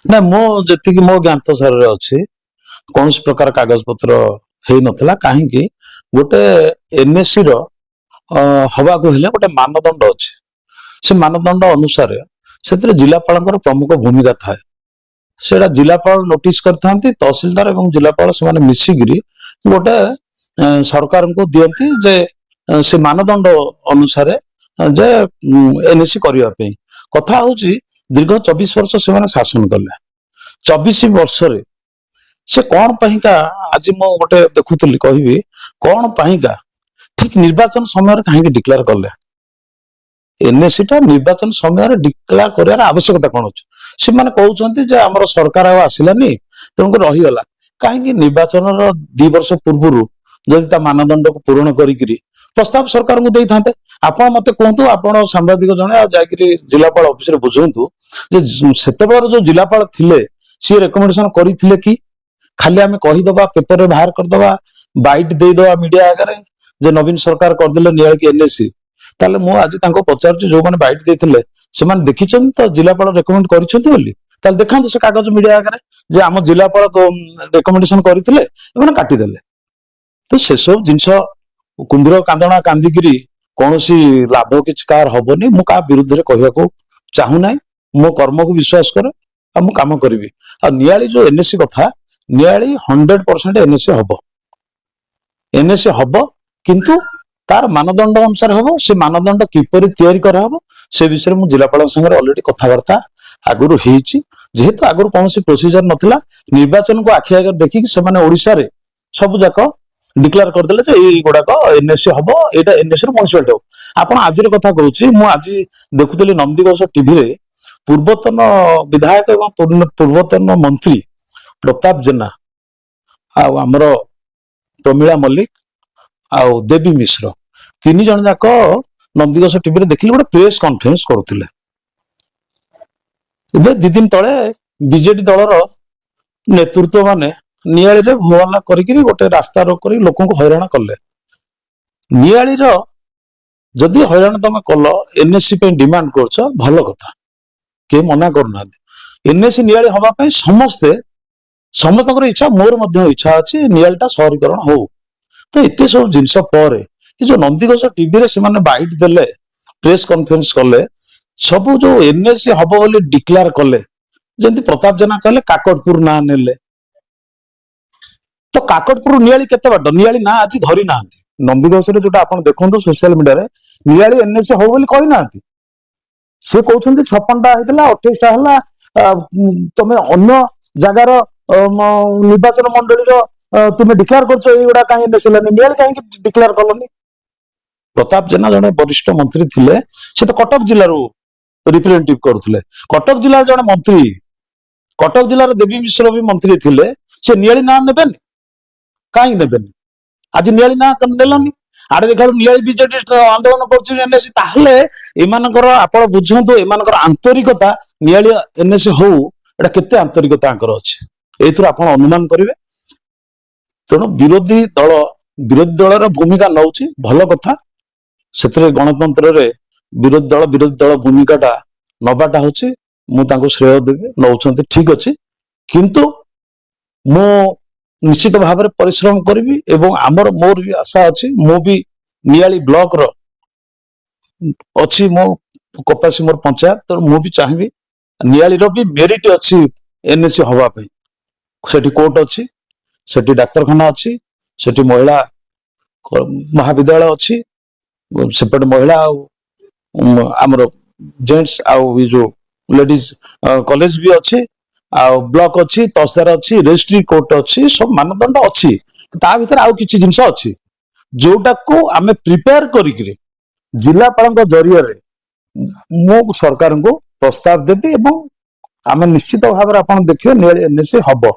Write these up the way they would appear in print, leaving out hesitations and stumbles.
ना मो जति मो ज्ञात सार अच्छी कौन प्रकार कागज पत्र हो नथिला कहीं गोटे एनएससी रो हवा को हेले गोटे मानदंड अच्छे से मानदंड अनुसार से जिलापाल प्रमुख भूमिका थाए से जिलापाल नोटिस करता तहसिलदार और जिलापाल से मिसिकी गोटे सरकार को दियंती जे से मानदंड अनुसार जे एनएससी करने कथा हूँ दीर्घ 24 वर्ष से शासन कले 24 वर्ष से कौन पाइका आज मु गोटे देखुली कहबी कौन पाइका ठीक निर्वाचन समय कहीं डिक्लेयर कले एनएससी टा निर्वाचन समय डिक्लेयर कर आवश्यकता कौन अच्छे से मैंने कहते आम सरकार आसलानी तेणुक रहीगला कहीं निर्वाचन 2 वर्ष पूर्व जदि मानदंड को पूरण करी प्रस्ताव सरकार को देते आप मत कहतु आप सांबादिक जड़े जाकि जिलापाल ऑफिस बुझातु से जो जिलापाल थिले सी रेकमेंडेशन करते कि खाली आम कहीदबा पेपर बाहर करदबा बाइट देदबा मीडिया आगे जे नवीन सरकार करदे निया कि एनएससी ताले मु आज पचार जो मैंने बैठ देते से देखी तो जिलापाल रेकमेंड कर देखा से कागज मीडिया आगे जे आम जिलापाल रेकमेंडेशन करते काटिदे तो से सब जिनस कुंभीर कांदना कांदिकी कौन लाभ किसी कार हेनी मु क्या विरुद्ध में कहना चाहूना मो कर्म को विश्वास करे आ मु काम करी आ नियाली जो एनएससी कथा नियाली 100% एनएससी हम किंतु तार मानदंड अनुसार हम से मानदंड किपर तैयारी कराहब से विषय में जिलापाल संगे अलरेडी कथबार्ता आगुरी जेहेतु आगुरी कौन प्रोसीजर नथिला निर्वाचन को आखि आगे देखिक से सब जाक डिक्लेयर करदे गुड़ाक एनएससी हम यहाँ एनएससी म्यूनिसिपालिटी हम आप आज कथा कहूँ आज देखुली नंदीघोष टीवी रे पूर्वतन विधायक एवं पूर्वतन मंत्री प्रताप जेना आमर प्रमीला मल्लिक आउ देवी मिश्र 3 जन जाक नंदीघोष टीवी देखिले गोटे प्रेस कॉन्फ्रेंस करुले 2 दिन तले बीजेडी दलर नेतृत्व माने नियाली रे होहल्ला करिकरी गोटे रास्ता रोक कर लोक हैरान कले नियाली जदि हैरान तुम कल एनएससी डिमांड करछ भल कथा के मना करना एनएससी नियाली हवाई समस्ते समस्त इच्छा मोर इच्छा अच्छी नियालीटा सहरीकरण हो तो एत सब जिनस पर जो नंदीघोष टीवी से बैठ देले प्रेस कॉन्फ्रेंस कले सब जो एनएससी हम बोली डिक्लेयर कले जमी प्रताप जेना कहले काकटपुर ना नेले तो काकटपुर नियाली केते बाट नियाली ना आज धरी ना नंदीघोष जो आप देखो सोशल मीडिया नियाली एनएससी हम बोली कही ना से कहते 56टा होता 28टा है तुम अन्य जगार निर्वाचन मंडली तुम्हें डिक्लेयर करा कहीं एनएससी नियाली कहीं डिक्लेयर कलनी प्रताप जेना जड़े वरिष्ठ मंत्री थिले से तो कटक जिलूर रिप्रेजेंटेटिव करुले कटक जिला जड़े मंत्री कटक जिलार देवी मिश्र भी मंत्री थिले से नियाली ना नेबेनी कहीं नेबेनी आज नियाली ना नेलानी आड़े देखा नियाली बीजेडी आंदोलन कर आप बुझंतु एमानकर आंतरिकता नियाली एनएससी हो एटा केते आंतरिकता अच्छे एथुर आप अनुमान करेंगे तेणु विरोधी दल भूमिका नौ भल कथा से गणतंत्र रे विरोधी दल भूमिकाटा नबाटा हूँ मुझे श्रेय देवी नौ ठीक अच्छे किंतु मु निश्चित भाव में परिश्रम करी एवं आमर मोर भी आशा अच्छी मु भी नियाली ब्लॉक रो अच्छी मो कपासी मोर पंचायत तो मु भी चाहिए नियाली रो भी मेरिट अच्छी एनएससी हवाई सेठी कोर्ट अच्छी सेठी डाक्तरखाना अच्छी सेठी महिला महाविद्यालय अच्छी सेपटे महिला आमर जेंट्स आउ जो लेडीज कॉलेज भी अच्छी आउ ब्लॉक अच्छी तहसीलदार अच्छी रजिस्ट्री कोर्ट अच्छी सब मानदंड अच्छी ता भीतर आउ किछि जिंस अच्छी जोटा को आमे प्रिपेयर करिकरी जिलापाल जरिया मो सरकार को प्रस्ताव देवी एवं आमे निश्चित भाव में आप देखिए नियाली एनएससी हम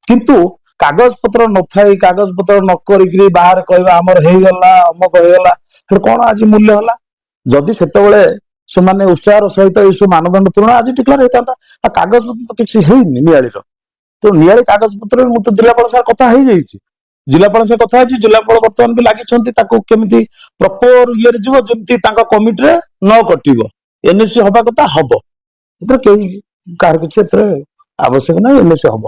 किंतु कागज पत्र न थाई कागज पत्र न करिकरी बाहर कहवा आमर हेगला अमक हेगला फिर कौन आज मूल्य है जदि से उत्साह सहित ये मानदंड पूर्ण आज डिक्लेयर होता कागज पत्र तो किसी नियाली तो नियाली कागज पत्र मुझे जिलापाल सार कथा हो जिलापाल से कथा जिलापाल बर्तमान भी लगी केमी प्रपर ये जमी कमिटी न कटो एनएससी हवा कथा हम कहीं कह ଆବଶ୍ୟକ ନାହିଁ, ଏନ୍ଏସି ହବ।